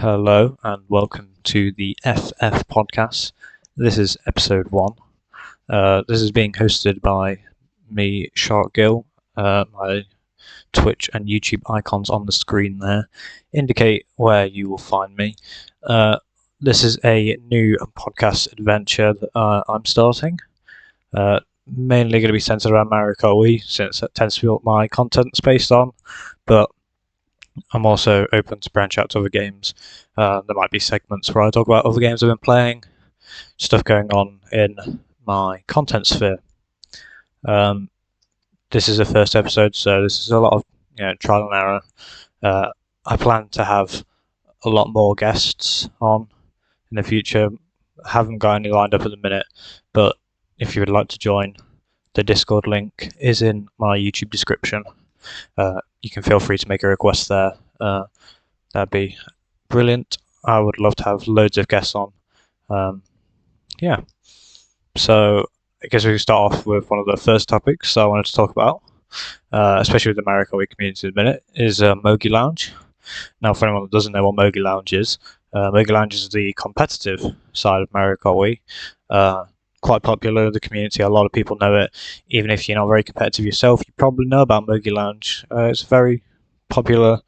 Hello and welcome to the FF podcast. This is episode 1. This is being hosted by me, Shark Gill. My Twitch and YouTube icons on the screen there indicate where you will find me. This is a new podcast adventure that I'm starting. Mainly going to be centered around Mario Kart Wii, since that tends to be what my content's based on, but I'm also open to branch out to other games. There might be segments where I talk about other games I've been playing, stuff going on in my content sphere. This is the first episode, so this is a lot of trial and error. I plan to have a lot more guests on in the future. I haven't got any lined up at the minute, but if you would like to join, the Discord link is in my YouTube description. You can feel free to make a request there. That'd be brilliant. I would love to have loads of guests on. So I guess we can start off with one of the first topics I wanted to talk about, especially with the Mario Kart Wii community in a minute, is Mogi Lounge. Now, for anyone that doesn't know what Mogi Lounge is the competitive side of Mario Kart Wii. Quite popular in the community. A lot of people know it. Even if you're not very competitive yourself, you probably know about Mogi Lounge. It's a very popular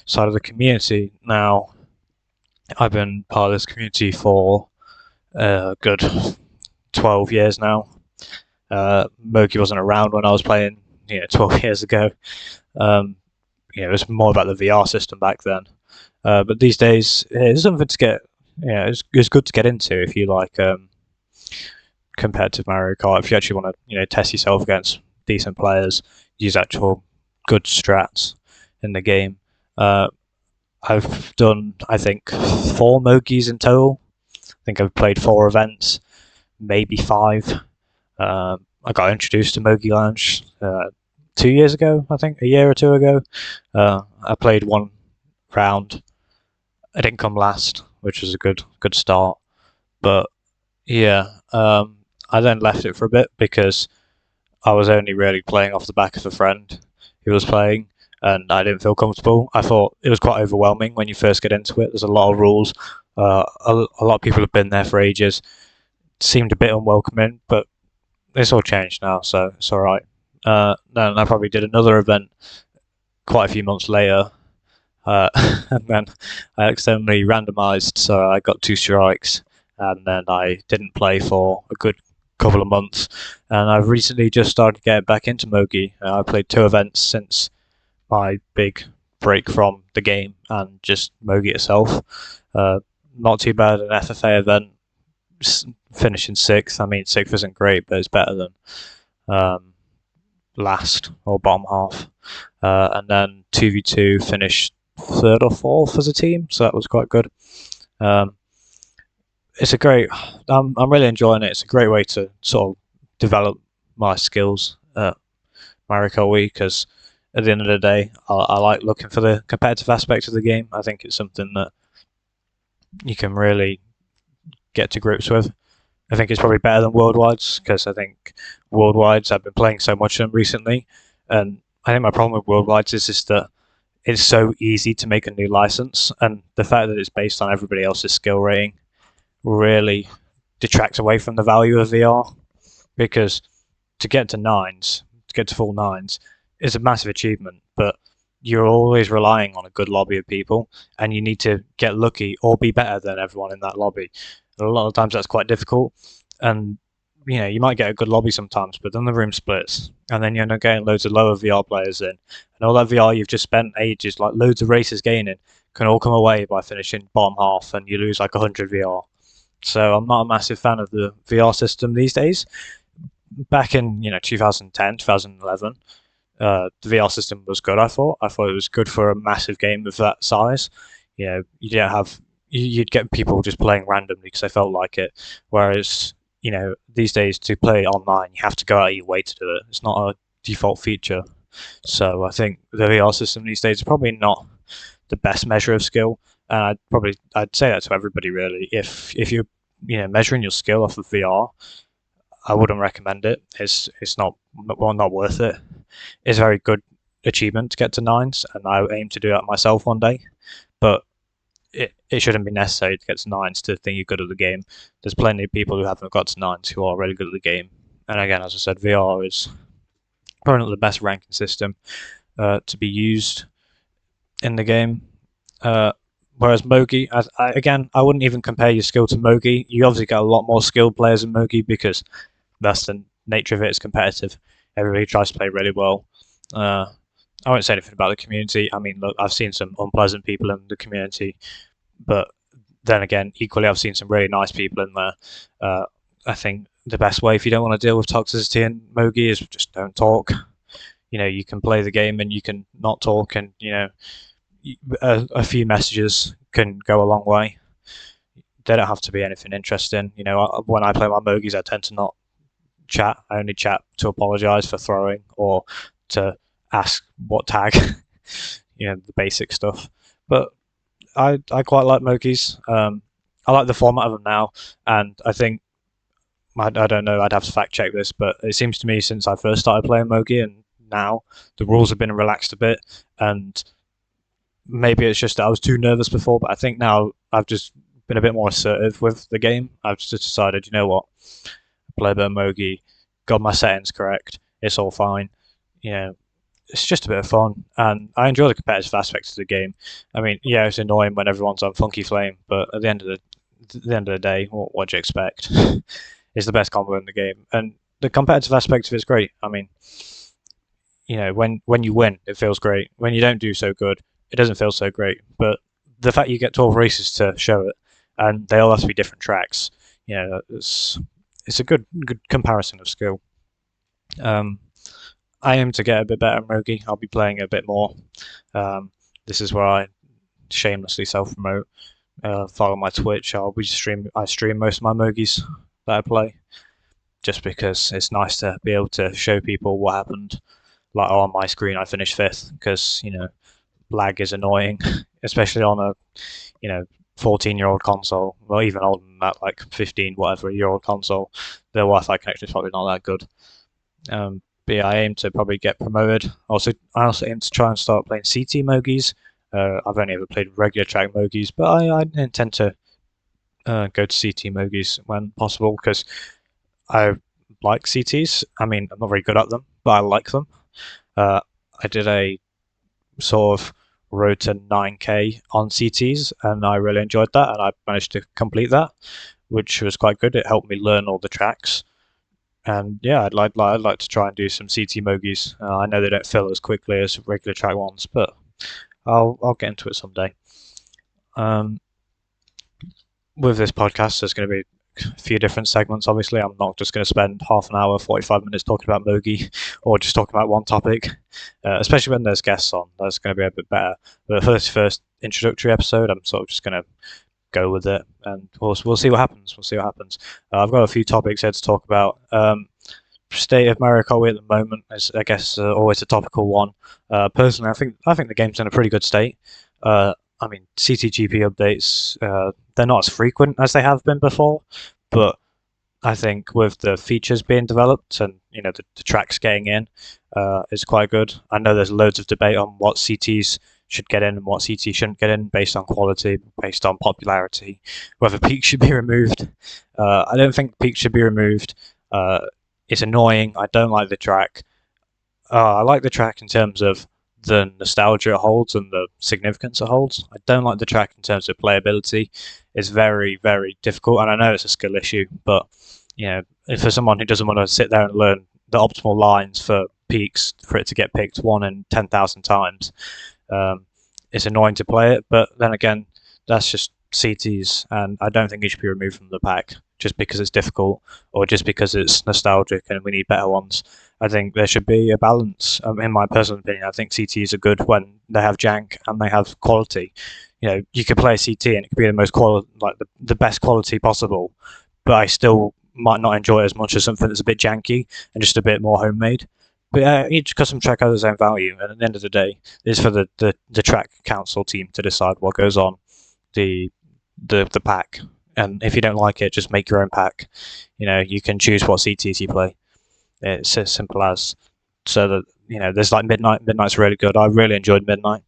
side of the community. Now, I've been part of this community for a good 12 years now. Mogi wasn't around when I was playing 12 years ago. It was more about the VR system back then. But these days, it's something to get. It's good to get into if you like competitive Mario Kart. If you actually want to, test yourself against decent players, use actual good strats in the game. I've done, I think, 4 Mogis in total. I think I've played 4 events, maybe 5. I got introduced to Mogi Lounge 2 years ago, I think, a year or 2 ago. I played 1 round. I didn't come last, which was a good start. But yeah, I then left it for a bit because I was only really playing off the back of a friend who was playing, and I didn't feel comfortable. I thought it was quite overwhelming when you first get into it. There's a lot of rules. A lot of people have been there for ages. It seemed a bit unwelcoming, but it's all changed now, so it's all right. Then I probably did another event quite a few months later, and then I accidentally randomized, so I got 2 strikes, and then I didn't play for a good couple of months. And I've recently just started getting back into Mogi. I played 2 events since my big break from the game and just Mogi itself. Not too bad an FFA event, finishing 6th. I mean, 6th isn't great, but it's better than last or bottom half. And then 2v2 finished 3rd or 4th as a team, so that was quite good. It's a great. I'm really enjoying it. It's a great way to sort of develop my skills at Mario Kart Wii, because at the end of the day, I like looking for the competitive aspect of the game. I think it's something that you can really get to grips with. I think it's probably better than Worldwides, because I think Worldwides, I've been playing so much of them recently, and I think my problem with Worldwides is just that it's so easy to make a new license, and the fact that it's based on everybody else's skill rating really detracts away from the value of VR, because to get to full 9s, is a massive achievement, but you're always relying on a good lobby of people, and you need to get lucky or be better than everyone in that lobby. And a lot of times that's quite difficult, and you might get a good lobby sometimes, but then the room splits, and then you end up getting loads of lower VR players in, and all that VR you've just spent ages, like loads of races gaining, can all come away by finishing bottom half, and you lose like 100 VR. So I'm not a massive fan of the VR system these days. Back in 2010, 2011, the VR system was good. I thought it was good for a massive game of that size. You didn't have you'd get people just playing randomly because they felt like it. Whereas these days, to play online, you have to go out of your way to do it. It's not a default feature. So I think the VR system these days is probably not the best measure of skill. And I'd say that to everybody really. If you're measuring your skill off of VR, I wouldn't recommend it. It's not worth it. It's a very good achievement to get to 9s, and I aim to do that myself one day. But it shouldn't be necessary to get to nines to think you're good at the game. There's plenty of people who haven't got to nines who are really good at the game. And again, as I said, VR is probably not the best ranking system to be used in the game. Uh, whereas Mogi, again, I wouldn't even compare your skill to Mogi. You obviously get a lot more skilled players in Mogi because that's the nature of it. It's competitive. Everybody tries to play really well. I won't say anything about the community. I mean, look, I've seen some unpleasant people in the community, but then again, equally, I've seen some really nice people in there. I think the best way if you don't want to deal with toxicity in Mogi is just don't talk. You can play the game and you can not talk, and a few messages can go a long way. They don't have to be anything interesting. When I play my Mogies, I tend to not chat. I only chat to apologise for throwing or to ask what tag, the basic stuff. But I quite like Mogies. I like the format of them now, and I think I don't know. I'd have to fact check this, but it seems to me since I first started playing Mogi and now the rules have been relaxed a bit, and maybe it's just that I was too nervous before, but I think now I've just been a bit more assertive with the game. I've just decided, you know what, play a bit of Mogi, got my settings correct, it's all fine. It's just a bit of fun, and I enjoy the competitive aspects of the game. I mean, yeah, it's annoying when everyone's on Funky Flame, but at the end of the day, what do you expect? It's the best combo in the game, and the competitive aspect of it's great. I mean, when you win, it feels great. When you don't do so good, it doesn't feel so great. But the fact you get 12 races to show it, and they all have to be different tracks, it's a good comparison of skill. Um, I aim to get a bit better at Mogi. I'll be playing a bit more. This is where I shamelessly self-promote. Follow my Twitch. I stream most of my Mogies that I play, just because it's nice to be able to show people what happened. Like on my screen, I finished fifth because lag is annoying, especially on a 14-year-old console. Well, even older than that, like 15 whatever year old console. The Wi-Fi connection is probably not that good. But yeah, I aim to probably get promoted. I also aim to try and start playing CT Mogies. I've only ever played regular track Mogies, but I intend to go to CT Mogies when possible because I like CTs. I mean, I'm not very good at them, but I like them. I did a sort of road to 9k on CTs, and I really enjoyed that, and I managed to complete that, which was quite good. It helped me learn all the tracks. And yeah, I'd like to try and do some CT Mogies. I know they don't fill as quickly as regular track ones, but I'll get into it someday. With this podcast, there's going to be a few different segments. Obviously, I'm not just going to spend half an hour, 45 minutes talking about Mogi or just talking about one topic, especially when there's guests on. That's going to be a bit better. But for this first introductory episode, I'm sort of just going to go with it, and we'll see what happens. I've got a few topics here to talk about. State of Mario Kart at the moment is, I guess, always a topical one. Personally, I think the game's in a pretty good state. I mean, CTGP updates, they're not as frequent as they have been before, but I think with the features being developed and the tracks getting in, it's quite good. I know there's loads of debate on what CTs should get in and what CT shouldn't get in based on quality, based on popularity, whether peaks should be removed. I don't think peaks should be removed. It's annoying. I don't like the track. I like the track in terms of the nostalgia it holds and the significance it holds. I don't like the track in terms of playability. It's very, very difficult, and I know it's a skill issue, but if for someone who doesn't want to sit there and learn the optimal lines for peaks for it to get picked 1 in 10,000 times, it's annoying to play it. But then again, that's just CTs, and I don't think it should be removed from the pack just because it's difficult or just because it's nostalgic and we need better ones. I think there should be a balance. In my personal opinion, I think CTs are good when they have jank and they have quality. You could play a CT and it could be the most the best quality possible, but I still might not enjoy it as much as something that's a bit janky and just a bit more homemade. But each custom track has its own value, and at the end of the day, it's for the track council team to decide what goes on the pack. And if you don't like it, just make your own pack. You can choose what CTs you play. It's as simple as. So that there's like Midnight. Midnight's really good. I really enjoyed Midnight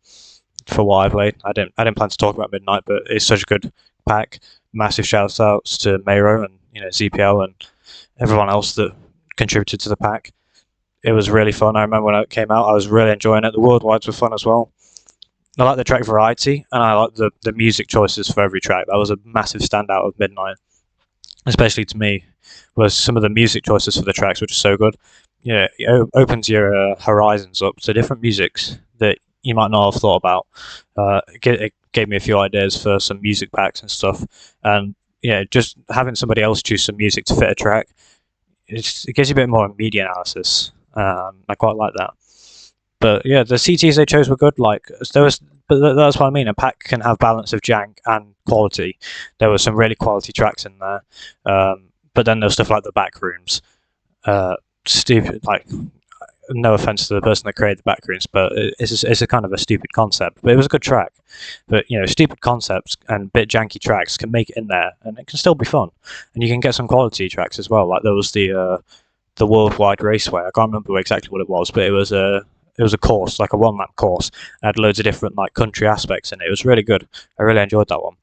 for what I played. I didn't plan to talk about Midnight, but it's such a good pack. Massive shout outs to Mayro and ZPL and everyone else that contributed to the pack. It was really fun. I remember when it came out, I was really enjoying it. The worldwides were fun as well. I like the track variety, and I like the music choices for every track. That was a massive standout of Midnight, especially to me, was some of the music choices for the tracks, which are so good. It opens your horizons up to different musics that you might not have thought about. It gave me a few ideas for some music packs and stuff, and just having somebody else choose some music to fit a track, it gives you a bit more media analysis. I quite like that. But yeah, the CTs they chose were good. Like there was, but that's what I mean. A pack can have balance of jank and quality. There were some really quality tracks in there, but then there's stuff like the back rooms. Stupid. Like, no offense to the person that created the back rooms, but it's a kind of a stupid concept. But it was a good track. But stupid concepts and bit janky tracks can make it in there, and it can still be fun. And you can get some quality tracks as well. Like there was the Worldwide Raceway. I can't remember exactly what it was, but it was a course, like a one lap course. It had loads of different like country aspects in it. It was really good. I really enjoyed that one.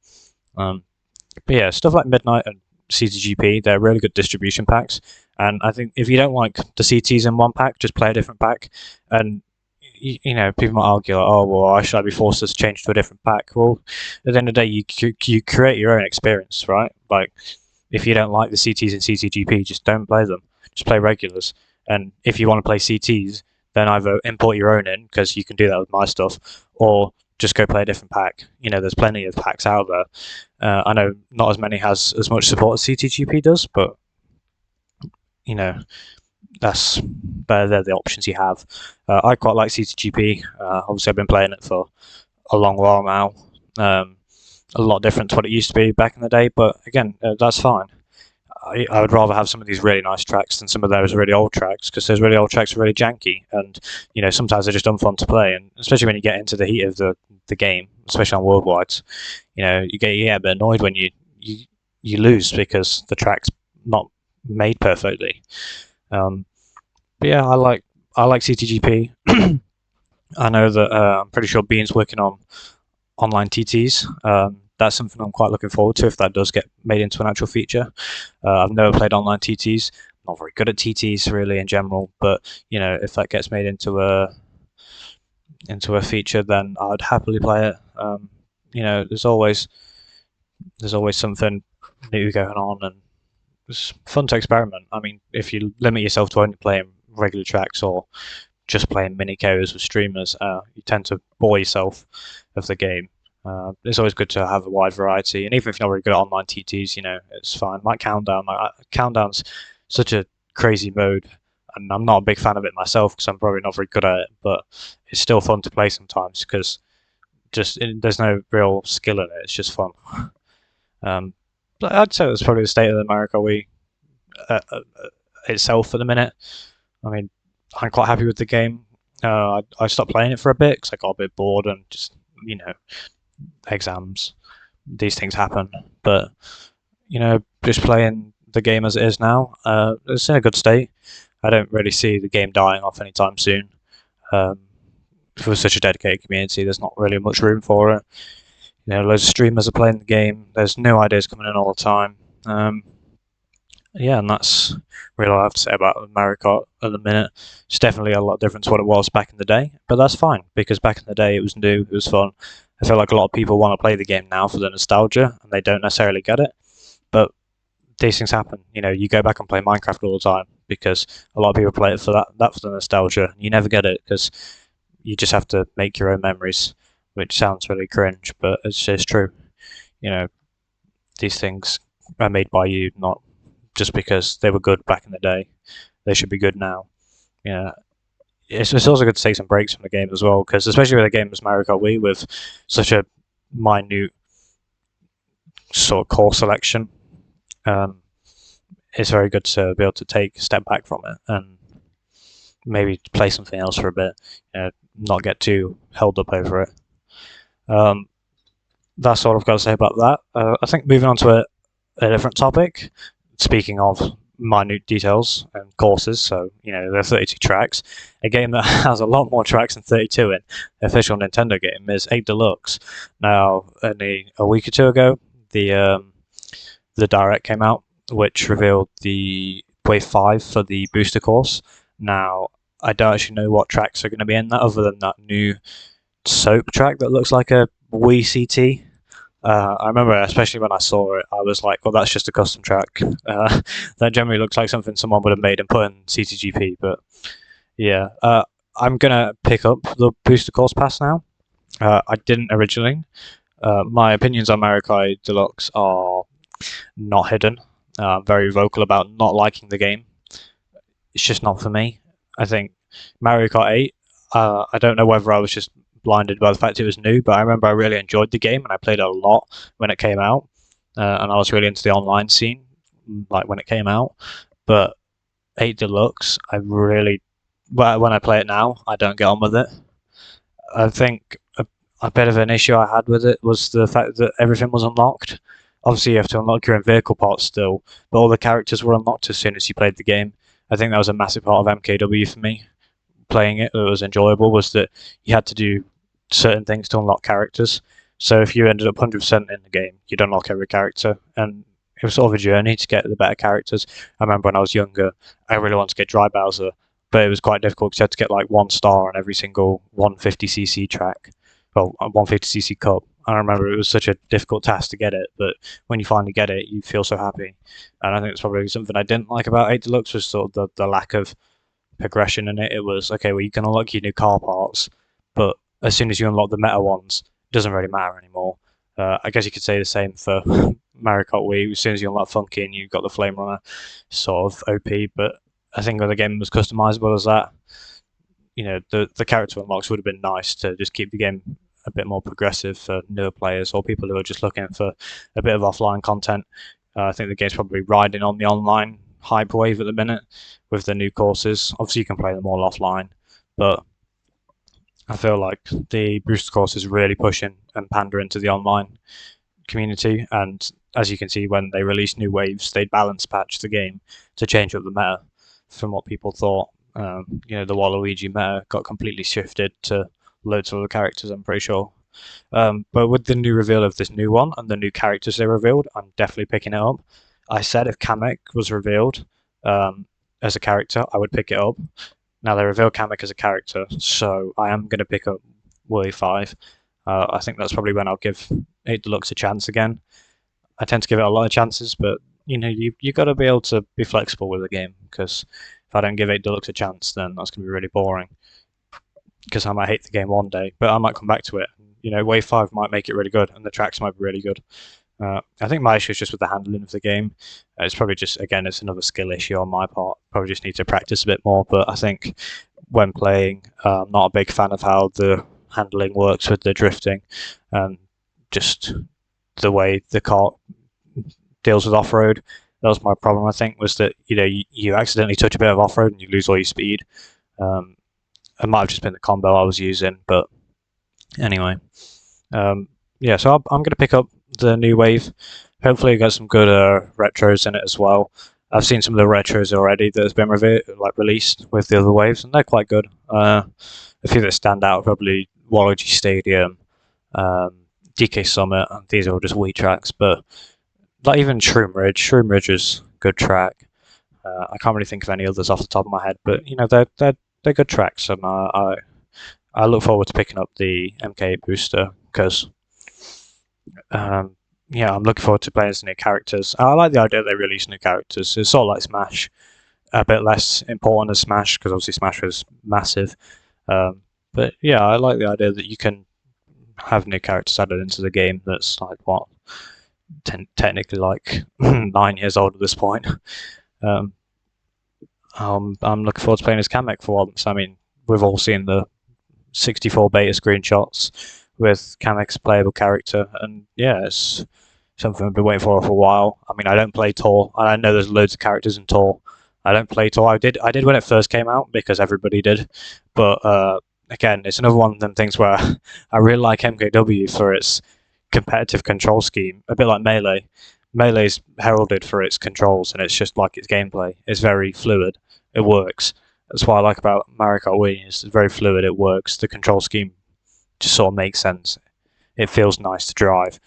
But yeah, stuff like Midnight and CTGP, they're really good distribution packs. And I think if you don't like the CTs in one pack, just play a different pack. And people might argue, like, oh, well, why should I be forced to change to a different pack? Well, at the end of the day, you create your own experience, right? Like, if you don't like the CTs in CTGP, just don't play them. Just play regulars. And if you want to play CTs, then either import your own in, because you can do that with my stuff, or just go play a different pack. There's plenty of packs out there. I know not as many has as much support as CTGP does, but they're the options you have. I quite like CTGP. Obviously, I've been playing it for a long while now. A lot different to what it used to be back in the day, but again, that's fine. I would rather have some of these really nice tracks than some of those really old tracks, because those really old tracks are really janky, and sometimes they're just unfun to play, and especially when you get into the heat of the game, especially on worldwides, you get a bit annoyed when you lose because the track's not made perfectly. But yeah, I like CTGP. I know that I'm pretty sure Bean's working on online TTs. That's something I'm quite looking forward to if that does get made into an actual feature. I've never played online TTs. Not very good at TTs really in general, but if that gets made into a feature, then I'd happily play it. There's always something new going on, and it's fun to experiment. I mean, if you limit yourself to only playing regular tracks or just playing mini KOs with streamers, you tend to bore yourself of the game. It's always good to have a wide variety, and even if you're not very good at online TTs, it's fine. Like Countdown, Countdown's such a crazy mode, and I'm not a big fan of it myself because I'm probably not very good at it, but it's still fun to play sometimes because there's no real skill in it. It's just fun. But I'd say that's probably the state of the Mario Kart Wii itself at the minute. I mean, I'm quite happy with the game. I stopped playing it for a bit because I got a bit bored and just exams, these things happen. But just playing the game as it is now, it's in a good state. I don't really see the game dying off anytime soon. For such a dedicated community, there's not really much room for it. Loads of streamers are playing the game. There's new ideas coming in all the time. Yeah, and that's really all I have to say about Mario Kart at the minute. It's definitely a lot different to what it was back in the day, but that's fine, because back in the day it was new, it was fun. I feel like a lot of people want to play the game now for the nostalgia, and they don't necessarily get it, but these things happen. You go back and play Minecraft all the time, because a lot of people play it for that for the nostalgia. You never get it, because you just have to make your own memories, which sounds really cringe, but it's just true. These things are made by you, not just because they were good back in the day. They should be good now. It's also good to take some breaks from the game as well, because especially with a game as Mario Kart Wii, with such a minute sort of core selection, it's very good to be able to take a step back from it and maybe play something else for a bit, not get too held up over it. That's all I've got to say about that. I think moving on to a different topic, speaking of minute details and courses. So there are 32 tracks. A game that has a lot more tracks than 32 in the official Nintendo game is 8 Deluxe. Now, only a week or two ago, the direct came out, which revealed the Wave 5 for the booster course. Now, I don't actually know what tracks are going to be in that, other than that new soap track that looks like a Wii CT. I remember, especially when I saw it, I was like, "Well, that's just a custom track. That generally looks like something someone would have made and put in CTGP." But yeah, I'm gonna pick up the booster course pass now. I didn't originally. My opinions on Mario Kart Deluxe are not hidden. I'm very vocal about not liking the game. It's just not for me. I think Mario Kart 8. I don't know whether I was just blinded by the fact it was new, but I remember I really enjoyed the game and I played it a lot when it came out, and I was really into the online scene, like when it came out. But 8 Deluxe, I really, but when I play it now, I don't get on with it. I think a bit of an issue I had with it was the fact that everything was unlocked. Obviously, you have to unlock your own vehicle parts still, but all the characters were unlocked as soon as you played the game. I think that was a massive part of MKW for me. Playing it that was enjoyable was that you had to do certain things to unlock characters. So if you ended up 100% in the game, you'd unlock every character, and it was sort of a journey to get the better characters. I remember when I was younger, I really wanted to get Dry Bowser, but it was quite difficult because you had to get like 1 star on every single 150cc track, well, 150cc cup. I remember it was such a difficult task to get it, but when you finally get it, you feel so happy. And I think it's probably something I didn't like about 8 Deluxe was sort of the lack of progression in it. It was okay, well, you can unlock your new car parts, but as soon as you unlock the meta ones, it doesn't really matter anymore. I guess you could say the same for Mario Kart Wii. As soon as you unlock Funky and you got the Flame Runner, sort of OP. But I think when the game was customizable as that, the character unlocks would have been nice to just keep the game a bit more progressive for newer players or people who are just looking for a bit of offline content. I think the game's probably riding on the online hype wave at the minute with the new courses. Obviously, you can play them all offline, but I feel like the booster course is really pushing and pandering to the online community. And as you can see, when they release new waves, they balance patch the game to change up the meta from what people thought. The Waluigi meta got completely shifted to loads of other characters, I'm pretty sure. But with the new reveal of this new one and the new characters they revealed, I'm definitely picking it up. I said if Kamek was revealed as a character, I would pick it up. Now they reveal Kamek as a character, so I am going to pick up Wii 5. I think that's probably when I'll give 8 Deluxe a chance again. I tend to give it a lot of chances, but you got to be able to be flexible with the game, because if I don't give 8 Deluxe a chance, then that's going to be really boring. Because I might hate the game one day, but I might come back to it. Wave 5 might make it really good, and the tracks might be really good. I think my issue is just with the handling of the game. It's probably just, again, it's another skill issue on my part. Probably just need to practice a bit more, but I think when playing, I'm not a big fan of how the handling works with the drifting and just the way the car deals with off-road. That was my problem, I think, was that you accidentally touch a bit of off-road and you lose all your speed. It might have just been the combo I was using, but anyway. So I'm going to pick up the new wave. Hopefully, it got some good retros in it as well. I've seen some of the retros already that has been released with the other waves, and they're quite good. A few that stand out are probably Waluigi Stadium, DK Summit, and these are all just Wii tracks. But like even Shroom Ridge is a good track. I can't really think of any others off the top of my head, but they're good tracks, and I look forward to picking up the MK8 booster because I'm looking forward to playing as new characters. I like the idea that they release new characters. It's sort of like Smash, a bit less important as Smash because obviously Smash was massive. But yeah, I like the idea that you can have new characters added into the game that's like technically like 9 years old at this point. I'm looking forward to playing as Kamek for once. I mean, we've all seen the 64 beta screenshots with Kamek's playable character, and yeah, it's something I've been waiting for a while. I mean, I don't play Tor, and I know there's loads of characters in Tor. I don't play Tor. I did when it first came out because everybody did, but again, it's another one of them things where I really like MKW for its competitive control scheme, a bit like Melee. Melee's heralded for its controls, and it's just like its gameplay. It's very fluid. It works. That's what I like about Mario Kart Wii. It's very fluid. It works. The control scheme just sort of makes sense. It feels nice to drive.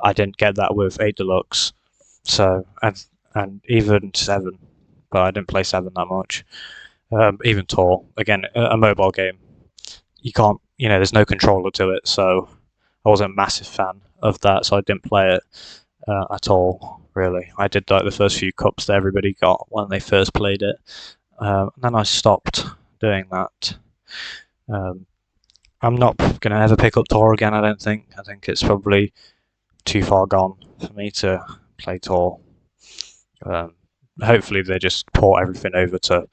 I didn't get that with 8 Deluxe, so and even 7, but I didn't play 7 that much. Even Tour, again, a mobile game. You can't, there's no controller to it, so I wasn't a massive fan of that, so I didn't play it at all, really. I did like the first few cups that everybody got when they first played it, and then I stopped doing that. I'm not going to ever pick up Tour again, I don't think. I think it's probably too far gone for me to play Tour. Hopefully they just port everything over to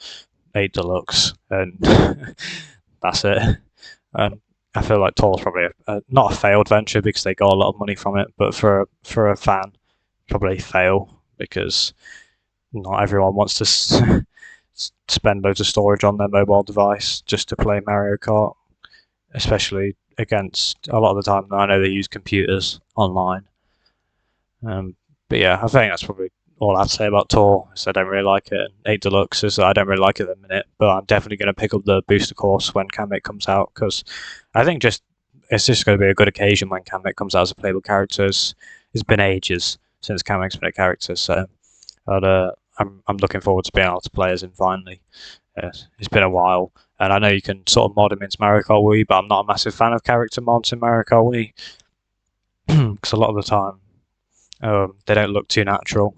8 Deluxe and that's it. I feel like Tour's probably not a failed venture because they got a lot of money from it, but for a fan, probably a fail because not everyone wants to spend loads of storage on their mobile device just to play Mario Kart, especially against a lot of the time. I know they use computers online. But yeah, I think that's probably all I'd say about Tour. Is I don't really like it. 8 Deluxe is I don't really like it at the minute, but I'm definitely going to pick up the booster course when Kamek comes out because I think it's just going to be a good occasion when Kamek comes out as a playable character. It's been ages since Kamek's been a character, so I'm looking forward to being able to play as him finally. It's been a while, and I know you can sort of mod him into Mario Kart Wii, but I'm not a massive fan of character mods in Mario Kart Wii because a lot of the time they don't look too natural.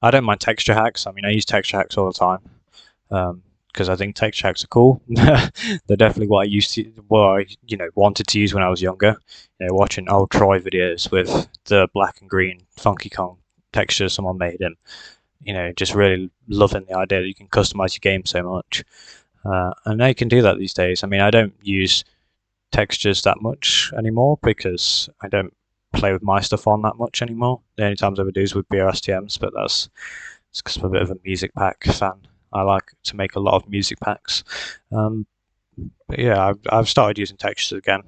I don't mind texture hacks. I mean, I use texture hacks all the time because I think texture hacks are cool. They're definitely what I used to, wanted to use when I was younger. Watching old Troy videos with the black and green Funky Kong textures someone made him. Just really loving the idea that you can customize your game so much. And now you can do that these days. I mean, I don't use textures that much anymore because I don't play with my stuff on that much anymore. The only times I ever do is with BRSTMs, but that's because I'm a bit of a music pack fan. I like to make a lot of music packs. But yeah, I've started using textures again.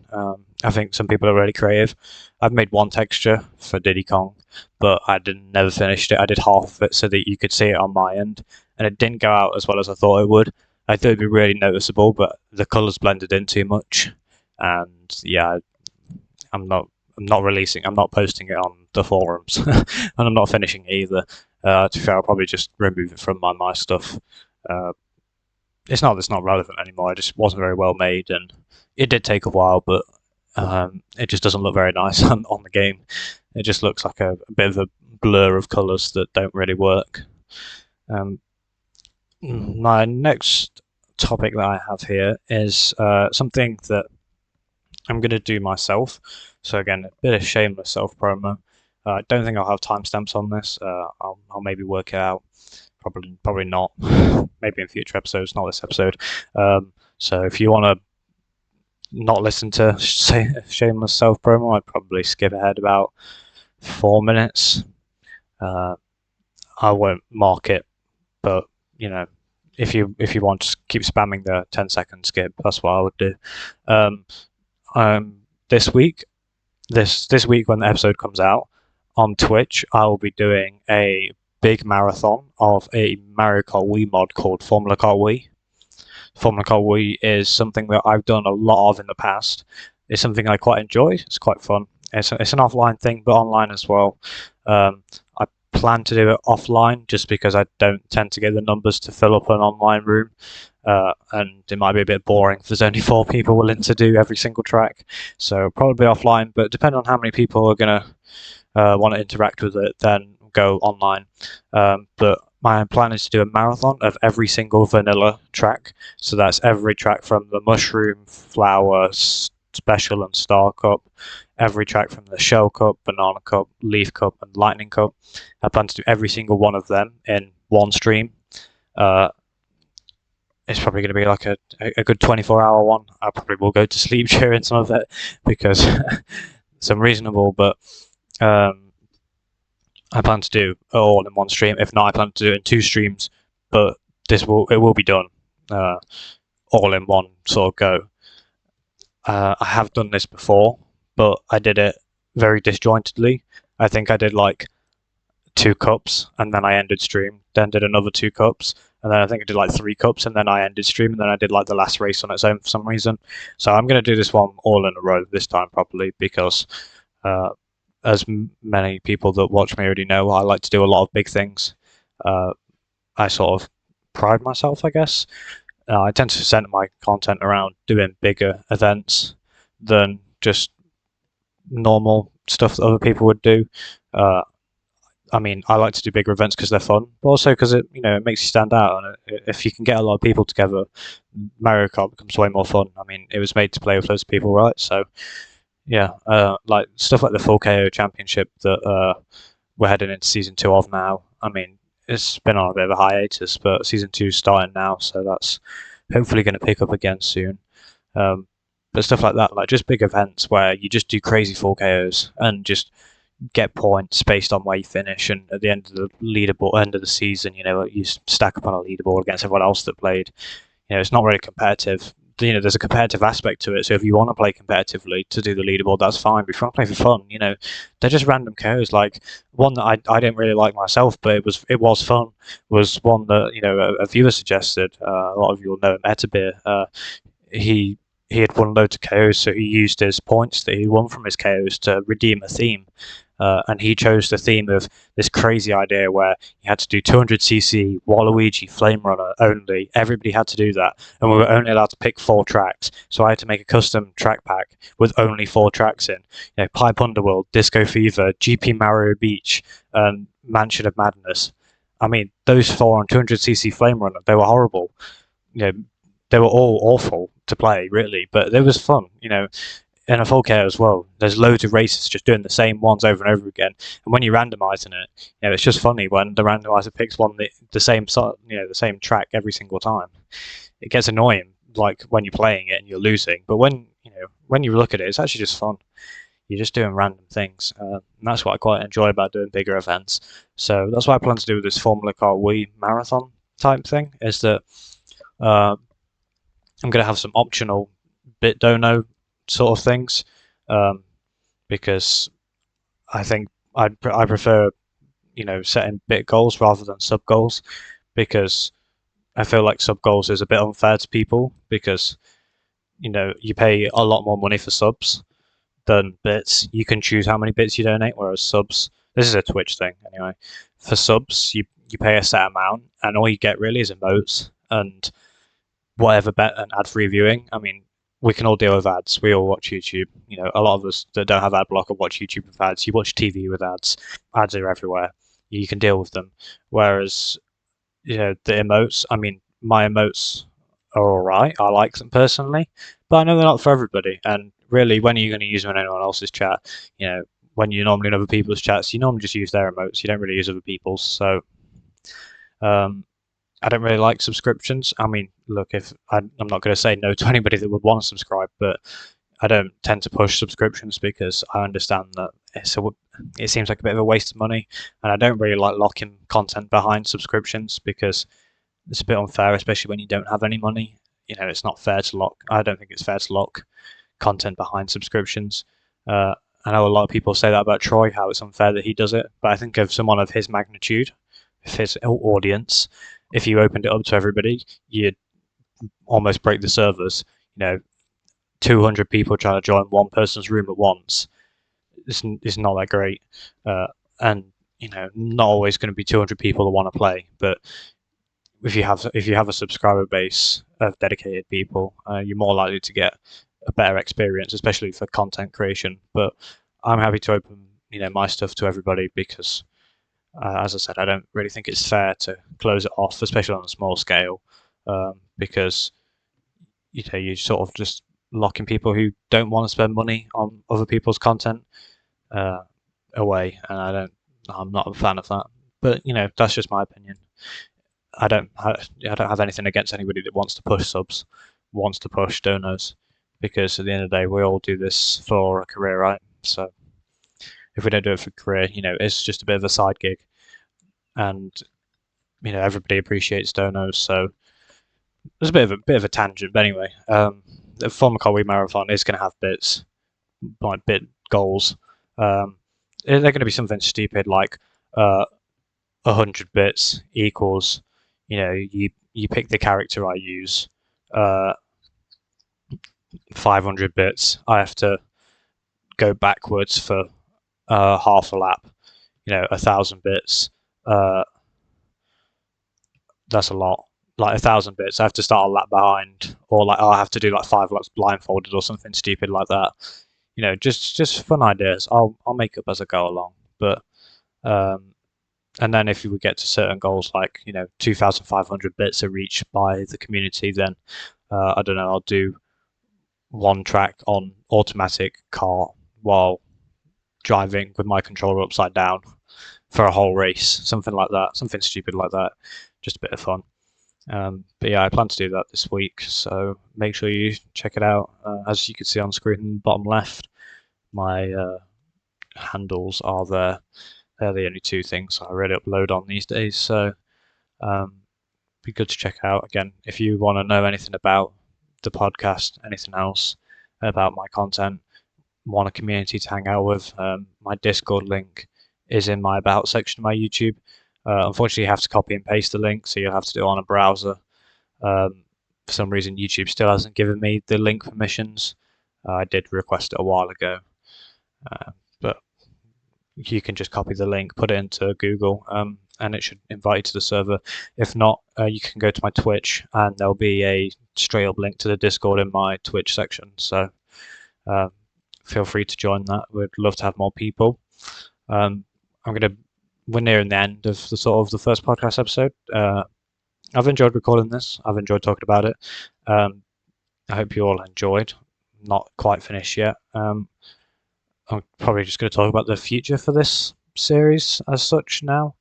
I think some people are really creative. I've made one texture for Diddy Kong, but I never finished it. I did half of it so that you could see it on my end, and it didn't go out as well as I thought it would. I thought it'd be really noticeable, but the colours blended in too much, and yeah, I'm not posting it on the forums, and I'm not finishing it either. To be fair, I'll probably just remove it from my stuff. It's not relevant anymore. It just wasn't very well made, and it did take a while, but it just doesn't look very nice on the game. It just looks like a bit of a blur of colours that don't really work. My next topic that I have here is something that I'm going to do myself. So again, a bit of shameless self-promo. I don't think I'll have timestamps on this. I'll maybe work it out. Probably not. Maybe in future episodes, not this episode. So if you want to not listen to shameless self-promo, I'd probably skip ahead about 4 minutes. I won't mark it, but if you want, just keep spamming the 10-second skip. That's what I would do. This week when the episode comes out on Twitch, I will be doing a big marathon of a Mario Kart Wii mod called Formula Kart Wii. Formula Kart Wii is something that I've done a lot of in the past. It's something I quite enjoy. It's quite fun. It's an offline thing, but online as well. I plan to do it offline just because I don't tend to get the numbers to fill up an online room. And it might be a bit boring if there's only 4 people willing to do every single track. So probably offline, but depending on how many people are going to want to interact with it, then go online. But my plan is to do a marathon of every single vanilla track. So that's every track from the Mushroom, Flower, Special and Star Cup, every track from the Shell Cup, Banana Cup, Leaf Cup and Lightning Cup. I plan to do every single one of them in one stream. It's probably going to be like a good 24-hour one. I probably will go to sleep during some of it because it's unreasonable, but I plan to do it all in one stream. If not, I plan to do it in 2 streams, but it will be done all in one sort of go. I have done this before, but I did it very disjointedly. I think I did like two cups, and then I ended stream. Then did another two cups, and then I think I did like three cups, and then I ended stream, and then I did like the last race on its own for some reason. So I'm gonna do this one all in a row this time properly because, uh, as many people that watch me already know, I like to do a lot of big things. Uh, I sort of pride myself, I guess. I tend to center my content around doing bigger events than just normal stuff that other people would do. Uh, I mean, I like to do bigger events because they're fun, but also because it makes you stand out. And if you can get a lot of people together, Mario Kart becomes way more fun. I mean, it was made to play with loads of people, right? So yeah, like stuff like the full KO Championship that we're heading into season 2 of now. I mean, it's been on a bit of a hiatus, but season 2's starting now, so that's hopefully going to pick up again soon. Um, but stuff like that, like just big events where you just do crazy full KOs and just get points based on where you finish, and at the end of the leaderboard, end of the season, you stack up on a leaderboard against everyone else that played. It's not really competitive. There's a competitive aspect to it. So if you want to play competitively to do the leaderboard, that's fine. But if you want to play for fun, they're just random KOs. Like one that I didn't really like myself, but it was fun. Was one that a viewer suggested. A lot of you will know Metabeer. He he had won loads of KOs, so he used his points that he won from his KOs to redeem a theme. And he chose the theme of this crazy idea where you had to do 200cc Waluigi Flame Runner only. Everybody had to do that, and we were only allowed to pick 4 tracks. So I had to make a custom track pack with only 4 tracks in. Pipe Underworld, Disco Fever, GP Mario Beach, and Mansion of Madness. I mean, those 4 on 200cc Flame Runner, they were horrible. They were all awful to play, really, but it was fun. In a full KO as well, there's loads of races just doing the same ones over and over again. And when you're randomizing it, it's just funny when the randomizer picks one the same the same track every single time. It gets annoying, like when you're playing it and you're losing. But when you look at it, it's actually just fun. You're just doing random things, and that's what I quite enjoy about doing bigger events. So that's what I plan to do with this Formula Car Wii marathon type thing. Is that uh, I'm going to have some optional bit dono sort of things, because I think I prefer setting bit goals rather than sub goals, because I feel like sub goals is a bit unfair to people because you pay a lot more money for subs than bits. You can choose how many bits you donate, whereas subs, this is a Twitch thing anyway. For subs, you pay a set amount, and all you get really is emotes and whatever bet and ad free viewing. I mean, we can all deal with ads. We all watch YouTube. A lot of us that don't have ad blocker watch YouTube with ads. You watch TV with ads. Ads are everywhere. You can deal with them. Whereas, the emotes. I mean, my emotes are all right. I like them personally, but I know they're not for everybody. And really, when are you going to use them in anyone else's chat? When you're normally in other people's chats, you normally just use their emotes. You don't really use other people's. So, I don't really like subscriptions. I mean, look, if I'm not going to say no to anybody that would want to subscribe, but I don't tend to push subscriptions because I understand that it seems like a bit of a waste of money, and I don't really like locking content behind subscriptions because it's a bit unfair, especially when you don't have any money. It's not fair to lock. I don't think it's fair to lock content behind subscriptions. I know a lot of people say that about Troy, how it's unfair that he does it, but I think of someone of his magnitude, of his audience, if you opened it up to everybody, you'd almost break the servers. 200 people trying to join one person's room at once is not that great. And not always going to be 200 people that want to play, but if you have a subscriber base of dedicated people, you're more likely to get a better experience, especially for content creation. But I'm happy to open my stuff to everybody because, as I said, I don't really think it's fair to close it off, especially on a small scale, because you're sort of just locking people who don't want to spend money on other people's content away, and I'm not a fan of that. But that's just my opinion. I don't have anything against anybody that wants to push subs, wants to push donos, because at the end of the day, we all do this for a career, right? So if we don't do it for a career, it's just a bit of a side gig, and everybody appreciates donos. So there's a bit of a tangent, but anyway, the Formula Car Wii Marathon is going to have bits, like bit goals. They're going to be something stupid like 100 bits equals, you pick the character I use, 500 bits. I have to go backwards for half a lap. 1,000 bits. Uh, that's a lot. Like 1,000 bits, I have to start a lap behind, or like I have to do like 5 laps blindfolded or something stupid like that. Just fun ideas. I'll make up as I go along. But and then if we get to certain goals, like 2,500 bits are reached by the community, then I don't know. I'll do one track on automatic car while driving with my controller upside down for a whole race, something like that, something stupid like that. Just a bit of fun. But yeah, I plan to do that this week, so make sure you check it out. As you can see on screen in the bottom left, my handles are there. They're the only two things I really upload on these days, so be good to check out. Again, if you want to know anything about the podcast, anything else about my content, want a community to hang out with, my Discord link is in my About section of my YouTube. Unfortunately, you have to copy and paste the link, so you'll have to do it on a browser. For some reason, YouTube still hasn't given me the link permissions. I did request it a while ago, but you can just copy the link, put it into Google, and it should invite you to the server. If not, you can go to my Twitch, and there'll be a straight up link to the Discord in my Twitch section. So feel free to join that. We'd love to have more people. We're nearing the end of the first podcast episode. I've enjoyed recording this. I've enjoyed talking about it. I hope you all enjoyed. Not quite finished yet. I'm probably just going to talk about the future for this series as such now.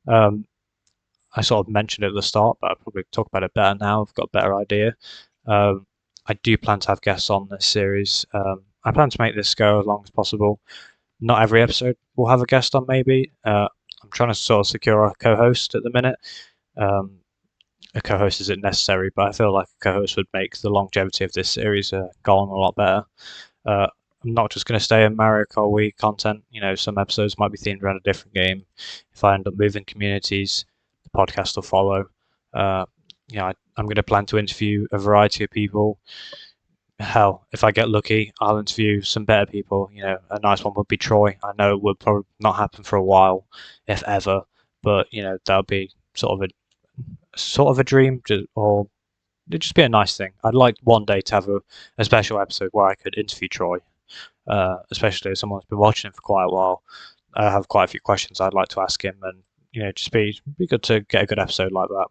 I sort of mentioned it at the start, but I'll probably talk about it better now. I've got a better idea. I do plan to have guests on this series. I plan to make this go as long as possible. Not every episode will have a guest on, maybe. I'm trying to sort of secure a co-host at the minute. A co-host isn't necessary, but I feel like a co-host would make the longevity of this series go on a lot better. I'm not just going to stay in Mario Kart Wii content. Some episodes might be themed around a different game. If I end up moving communities, the podcast will follow. I'm going to plan to interview a variety of people. Hell, if I get lucky, I'll interview some better people. A nice one would be Troy. I know it would probably not happen for a while, if ever, but that would be sort of a dream, or it'd just be a nice thing. I'd like one day to have a special episode where I could interview Troy, especially if someone's been watching him for quite a while. I have quite a few questions I'd like to ask him, and just be good to get a good episode like that.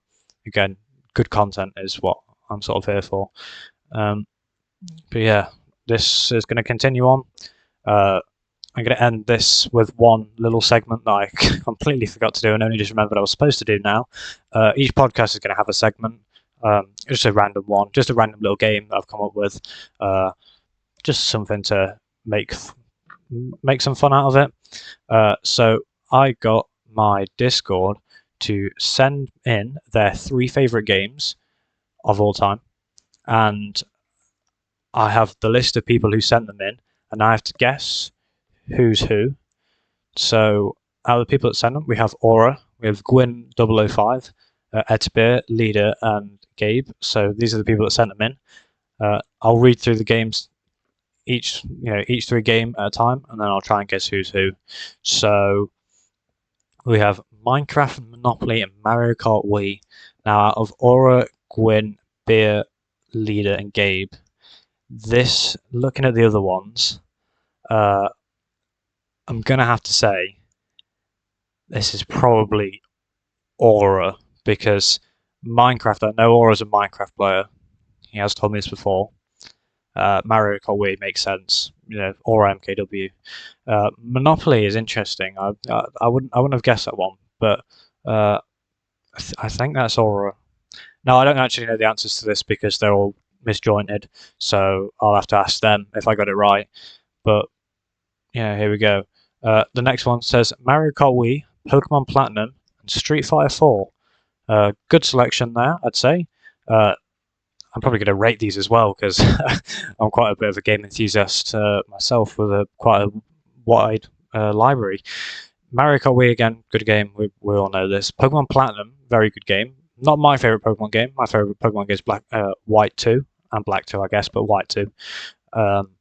Again, good content is what I'm sort of here for. But yeah, this is going to continue on. I'm going to end this with one little segment that I completely forgot to do and only just remembered I was supposed to do now. Each podcast is going to have a segment, just a random one, just a random little game that I've come up with, just something to make some fun out of it. So I got my Discord to send in their 3 favorite games of all time, and I have the list of people who sent them in, and I have to guess who's who. So out of the people that sent them, we have Aura, we have Gwyn 005, Etbir, Leader, and Gabe. So these are the people that sent them in. I'll read through the games, each 3 game at a time, and then I'll try and guess who's who. So we have Minecraft, Monopoly, and Mario Kart Wii. Now out of Aura, Gwyn, Beer, Leader, and Gabe, looking at the other ones, I'm going to have to say this is probably Aura, because Minecraft, I know Aura's a Minecraft player. He has told me this before. Mario Kart Wii makes sense. Aura MKW. Monopoly is interesting. I wouldn't have guessed that one, but I think that's Aura. Now, I don't actually know the answers to this because they're all misjointed, so I'll have to ask them if I got it right. But yeah, here we go. The next one says Mario Kart Wii, Pokemon Platinum, and Street Fighter 4. Good selection there, I'd say. I'm probably going to rate these as well because I'm quite a bit of a game enthusiast myself with quite a wide library. Mario Kart Wii again, good game. We all know this. Pokemon Platinum, very good game. Not my favorite Pokemon game. My favorite Pokemon game is White 2 and Black 2, I guess, but White 2. Um,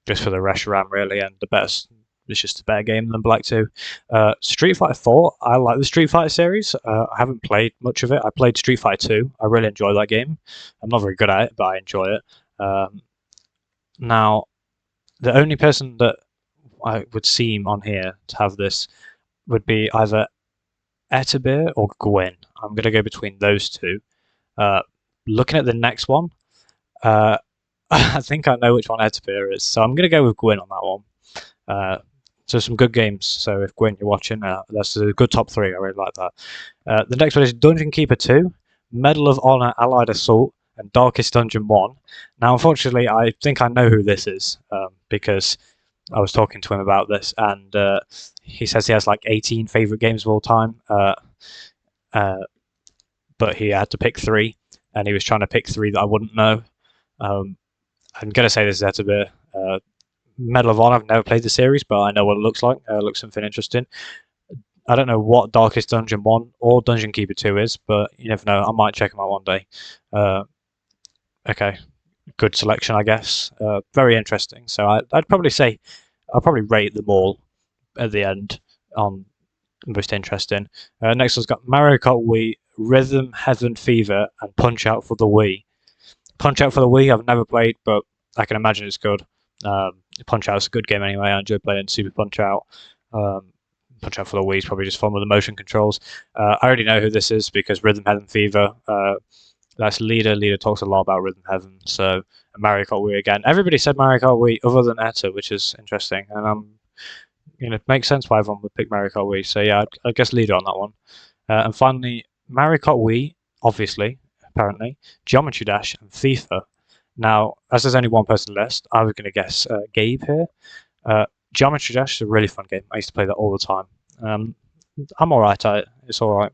just for the Reshiram really, and the best. It's just a better game than Black 2. Street Fighter 4, I like the Street Fighter series. I haven't played much of it. I played Street Fighter 2. I really enjoy that game. I'm not very good at it, but I enjoy it. Now, the only person that I would seem on here to have this would be either Etabir or Gwyn. I'm going to go between those two. Looking at the next one, I think I know which one Etabir is, so I'm going to go with Gwyn on that one. So some good games. So if Gwyn, you're watching, that's a good top three. I really like that. The next one is Dungeon Keeper 2, Medal of Honor Allied Assault, and Darkest Dungeon 1. Now, unfortunately, I think I know who this is because I was talking to him about this, and he says he has like 18 favorite games of all time, but he had to pick three, and he was trying to pick three that I wouldn't know. I'm going to say this is Etabir. Medal of Honor, I've never played the series, but I know what it looks like. It looks something interesting. I don't know what Darkest Dungeon 1 or Dungeon Keeper 2 is, but you never know. I might check them out one day. Okay, good selection, I guess. Very interesting. So I'd probably say I'll probably rate them all at the end on most interesting. Next one's got Mario Kart Wii, Rhythm Heaven Fever, and Punch Out for the Wii. Punch Out for the Wii, I've never played, but I can imagine it's good. Punch Out is a good game anyway. I enjoy playing Super Punch Out. Punch Out for the Wii is probably just fun with the motion controls. I already know who this is because Rhythm Heaven Fever. That's Leader. Leader talks a lot about Rhythm Heaven. So Mario Kart Wii again. Everybody said Mario Kart Wii other than Etta, which is interesting, and it makes sense why everyone would pick Mario Kart Wii. So yeah, I guess Leader on that one. And finally, Mario Kart Wii, obviously, apparently, Geometry Dash, and FIFA. Now, as there's only one person left, I was going to guess Gabe here. Geometry Dash is a really fun game. I used to play that all the time. I'm alright at it. It's alright.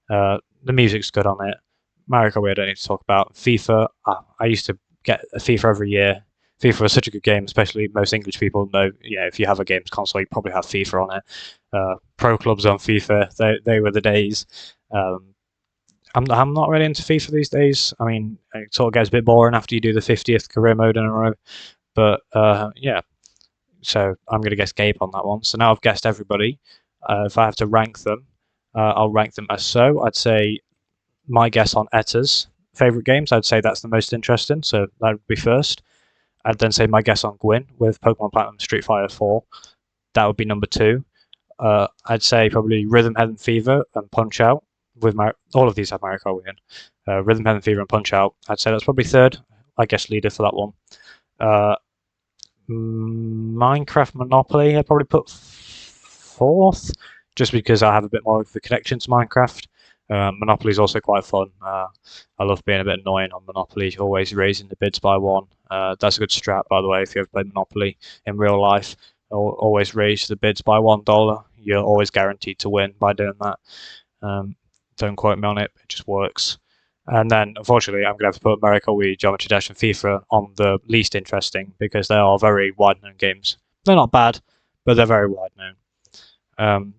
The music's good on it. Mario Kart Wii I don't need to talk about. FIFA, I used to get a FIFA every year. FIFA was such a good game, especially most English people know, if you have a games console, you probably have FIFA on it. Pro clubs on FIFA, they were the days. I'm not really into FIFA these days. I mean, it sort of gets a bit boring after you do the 50th career mode in a row. But yeah, so I'm going to guess Gabe on that one. So now I've guessed everybody. If I have to rank them, I'll rank them as so. I'd say my guess on Etta's favourite games, I'd say that's the most interesting. So that would be first. I'd then say my guess on Gwyn with Pokemon Platinum Street Fighter 4. That would be number two. I'd say probably Rhythm Heaven Fever and Punch Out. With all of these have Mario Kart Wii. Rhythm Heaven Fever and Punch Out. I'd say that's probably third. I guess Leader for that one. Minecraft Monopoly, I'd probably put fourth, just because I have a bit more of a connection to Minecraft. Monopoly is also quite fun. I love being a bit annoying on Monopoly, always raising the bids by one. That's a good strat, by the way, if you ever play Monopoly in real life. Always raise the bids by $1. You're always guaranteed to win by doing that. Don't quote me on it, it just works. And then, unfortunately, I'm going to have to put Mario Kart Wii, Geometry Dash, and FIFA on the least interesting because they are very wide-known games. They're not bad, but they're very wide-known.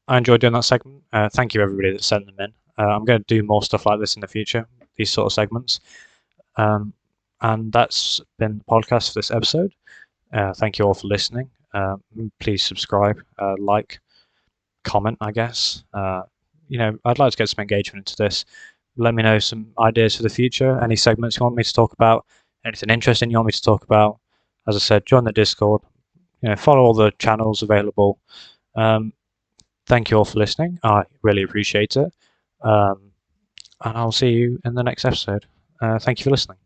I enjoyed doing that segment. Thank you, everybody that sent them in. I'm going to do more stuff like this in the future, these sort of segments. And that's been the podcast for this episode. Thank you all for listening. Please subscribe, like, comment, I guess. I'd like to get some engagement into this. Let me know some ideas for the future, any segments you want me to talk about, anything interesting you want me to talk about. As I said, join the Discord, follow all the channels available. Thank you all for listening. I really appreciate it. And I'll see you in the next episode. Thank you for listening.